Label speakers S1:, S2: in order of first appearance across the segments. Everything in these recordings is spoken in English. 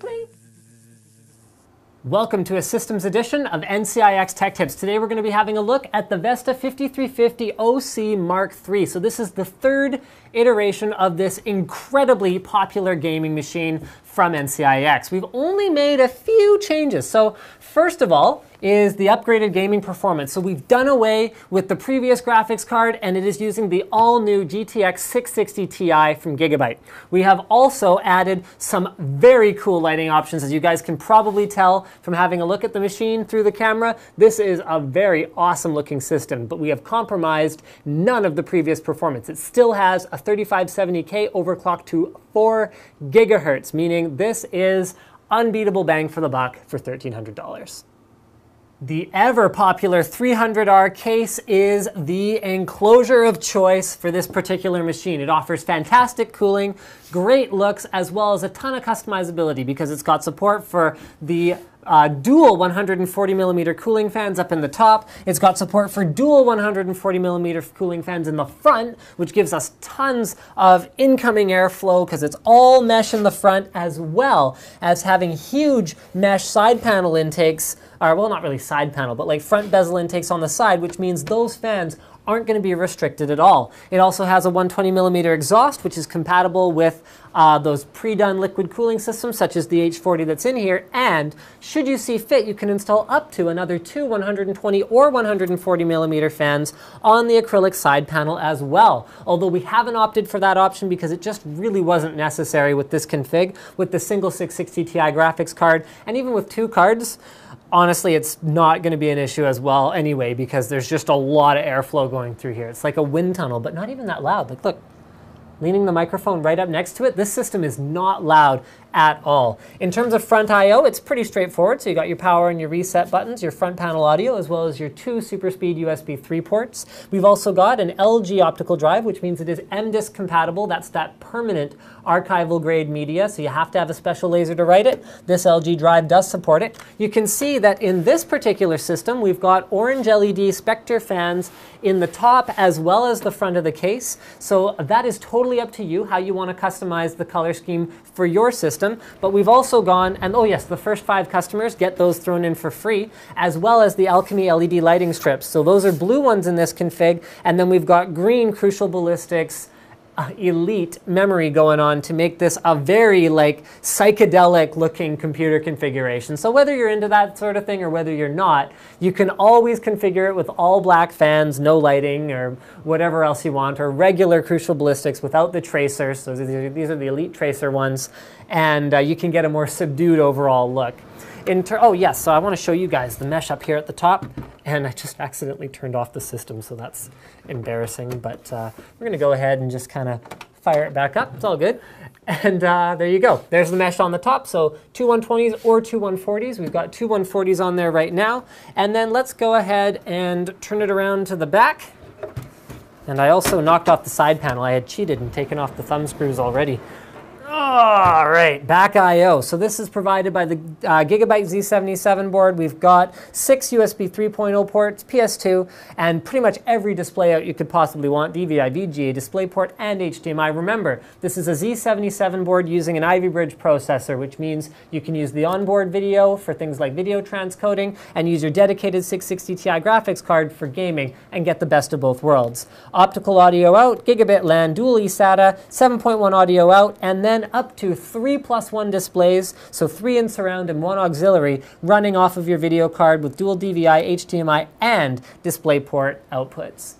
S1: Bling. Welcome to a systems edition of NCIX Tech Tips. Today we're going to be having a look at the Vesta 5350 OC Mark III. So this is the third iteration of this incredibly popular gaming machine from NCIX. We've only made a few changes. So first of all is the upgraded gaming performance. So we've done away with the previous graphics card and it is using the all-new GTX 660 Ti from MKIII. We have also added some very cool lighting options. As you guys can probably tell from having a look at the machine through the camera, this is a very awesome looking system, but we have compromised none of the previous performance. It still has a 3570K overclocked to 4 gigahertz, meaning this is unbeatable bang for the buck for $1,300. The ever-popular 300R case is the enclosure of choice for this particular machine. It offers fantastic cooling, great looks, as well as a ton of customizability because it's got support for the dual 140mm cooling fans up in the top. It's got support for dual 140mm cooling fans in the front, which gives us tons of incoming airflow because it's all mesh in the front, as well as having huge mesh side panel intakes, or well, not really side panel, but like front bezel intakes on the side, which means those fans aren't going to be restricted at all. It also has a 120mm exhaust, which is compatible with those pre-done liquid cooling systems, such as the H40 that's in here. And should you see fit, you can install up to another two 120 or 140mm fans on the acrylic side panel as well. Although we haven't opted for that option because it just really wasn't necessary with this config, with the single 660 Ti graphics card, and even with two cards. Honestly, it's not going to be an issue as well anyway because there's just a lot of airflow going through here. It's like a wind tunnel, but not even that loud. Like, look, leaning the microphone right up next to it, this system is not loud at all. In terms of front I/O, it's pretty straightforward. So you got your power and your reset buttons, your front panel audio, as well as your two super speed USB 3 ports. We've also got an LG optical drive, which means it is MDisc compatible. That's that permanent archival grade media, so you have to have a special laser to write it. This LG drive does support it. You can see that in this particular system, we've got orange LED Spectre fans in the top as well as the front of the case. So that is totally up to you how you want to customize the color scheme for your system. But we've also gone, and oh yes, the first 5 customers get those thrown in for free, as well as the Alchemy LED lighting strips. So those are blue ones in this config, and then we've got green Crucial Ballistics Elite memory going on to make this a very like psychedelic looking computer configuration. So whether you're into that sort of thing or whether you're not, you can always configure it with all black fans, no lighting, or whatever else you want, or regular Crucial Ballistics without the tracer. So these are the Elite tracer ones, and you can get a more subdued overall look. Oh yes, so I want to show you guys the mesh up here at the top, and I just accidentally turned off the system, so that's embarrassing, but we're going to go ahead and just kind of fire it back up. It's all good. And there you go. There's the mesh on the top, so two 120s or two 140s. We've got two 140s on there right now. And then let's go ahead and turn it around to the back. And I also knocked off the side panel. I had cheated and taken off the thumb screws already. All right, back I/O. So this is provided by the MKIII Z77 board. We've got 6 USB 3.0 ports, PS2, and pretty much every display out you could possibly want, DVI, VGA, DisplayPort, and HDMI. Remember, this is a Z77 board using an Ivy Bridge processor, which means you can use the onboard video for things like video transcoding and use your dedicated 660 Ti graphics card for gaming and get the best of both worlds. Optical audio out, gigabit LAN, dual eSATA, 7.1 audio out, and then up to 3+1 displays, so 3 in surround and 1 auxiliary, running off of your video card with dual DVI, HDMI, and DisplayPort outputs.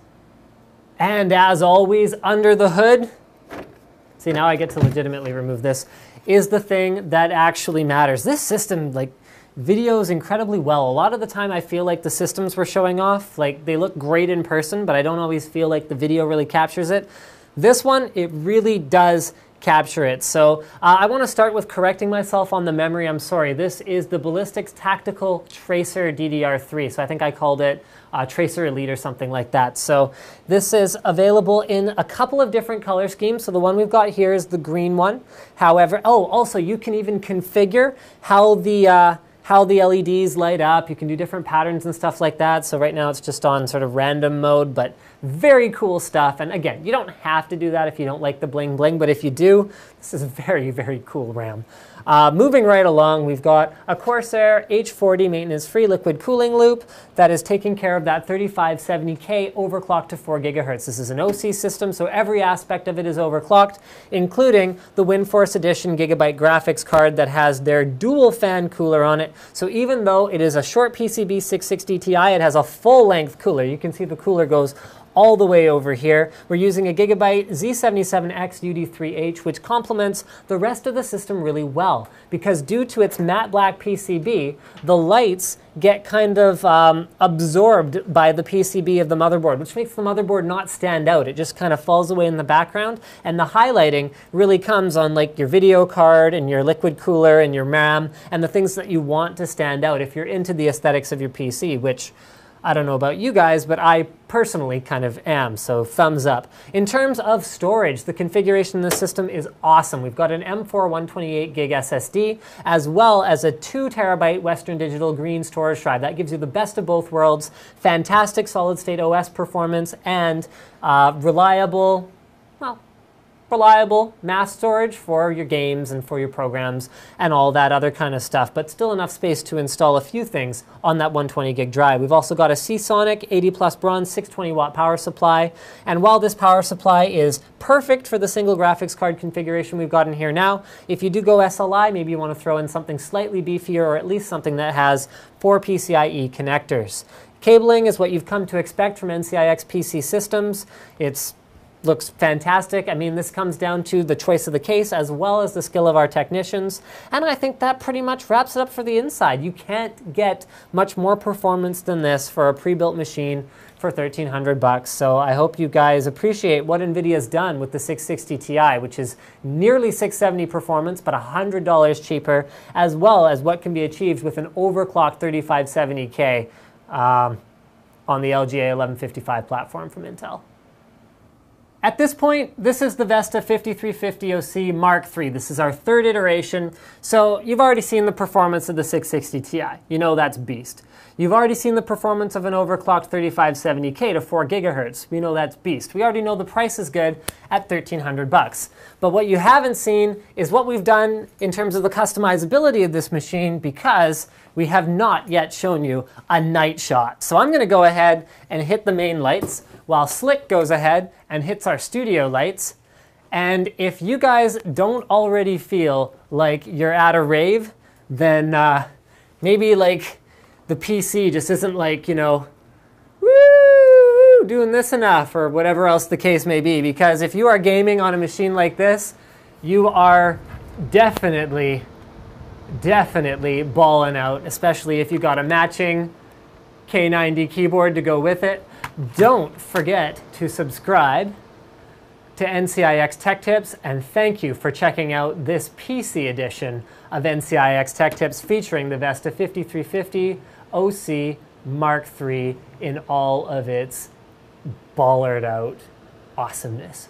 S1: And as always, under the hood, see, now I get to legitimately remove this, is the thing that actually matters. This system, like, videos incredibly well. A lot of the time I feel like the systems we're showing off, like, they look great in person, but I don't always feel like the video really captures it. This one, it really does capture it. So I want to start with correcting myself on the memory. I'm sorry. This is the Ballistics Tactical Tracer DDR3. So I think I called it Tracer Elite or something like that. So this is available in a couple of different color schemes. So the one we've got here is the green one. However, oh, also you can even configure how the LEDs light up. You can do different patterns and stuff like that. So right now it's just on sort of random mode, but Very cool stuff. And again, you don't have to do that if you don't like the bling bling, but if you do, this is very, very cool RAM. Moving right along, we've got a Corsair H40 maintenance-free liquid cooling loop that is taking care of that 3570K overclocked to 4 gigahertz. This is an OC system, so every aspect of it is overclocked, including the WindForce Edition Gigabyte graphics card that has their dual fan cooler on it. So even though it is a short PCB 660 Ti, it has a full-length cooler. You can see the cooler goes all the way over here. We're using a Gigabyte Z77X UD3H, which complements the rest of the system really well, because due to its matte black PCB, the lights get kind of absorbed by the PCB of the motherboard, which makes the motherboard not stand out. It just kind of falls away in the background, and the highlighting really comes on like your video card and your liquid cooler and your RAM and the things that you want to stand out if you're into the aesthetics of your PC, which I don't know about you guys, but I personally kind of am, so thumbs up. In terms of storage, the configuration in the system is awesome. We've got an M4 128 gig SSD, as well as a 2 terabyte Western Digital green storage drive. That gives you the best of both worlds, fantastic solid-state OS performance, and reliable mass storage for your games and for your programs and all that other kind of stuff, but still enough space to install a few things on that 120 gig drive. We've also got a Seasonic 80 plus bronze 620 watt power supply, and while this power supply is perfect for the single graphics card configuration we've got in here now, if you do go SLI, maybe you want to throw in something slightly beefier, or at least something that has 4 PCIe connectors. Cabling is what you've come to expect from NCIX PC systems. Looks fantastic. I mean, this comes down to the choice of the case as well as the skill of our technicians. And I think that pretty much wraps it up for the inside. You can't get much more performance than this for a pre-built machine for $1,300. So I hope you guys appreciate what NVIDIA's done with the 660 Ti, which is nearly 670 performance, but $100 cheaper, as well as what can be achieved with an overclocked 3570K on the LGA 1155 platform from Intel. At this point, this is the Vesta 5350 OC Mark III. This is our third iteration. So you've already seen the performance of the 660 Ti. You know that's beast. You've already seen the performance of an overclocked 3570K to 4 gigahertz. We know that's beast. We already know the price is good at $1,300. But what you haven't seen is what we've done in terms of the customizability of this machine, because we have not yet shown you a night shot. So I'm going to go ahead and hit the main lights, while Slick goes ahead and hits our studio lights. And if you guys don't already feel like you're at a rave, then maybe like the PC just isn't like, you know, woo, doing this enough, or whatever else the case may be. Because if you are gaming on a machine like this, you are definitely balling out, especially if you got a matching K90 keyboard to go with it. Don't forget to subscribe to NCIX Tech Tips, and thank you for checking out this PC edition of NCIX Tech Tips featuring the Vesta 5350 OC Mark III in all of its ballered out awesomeness.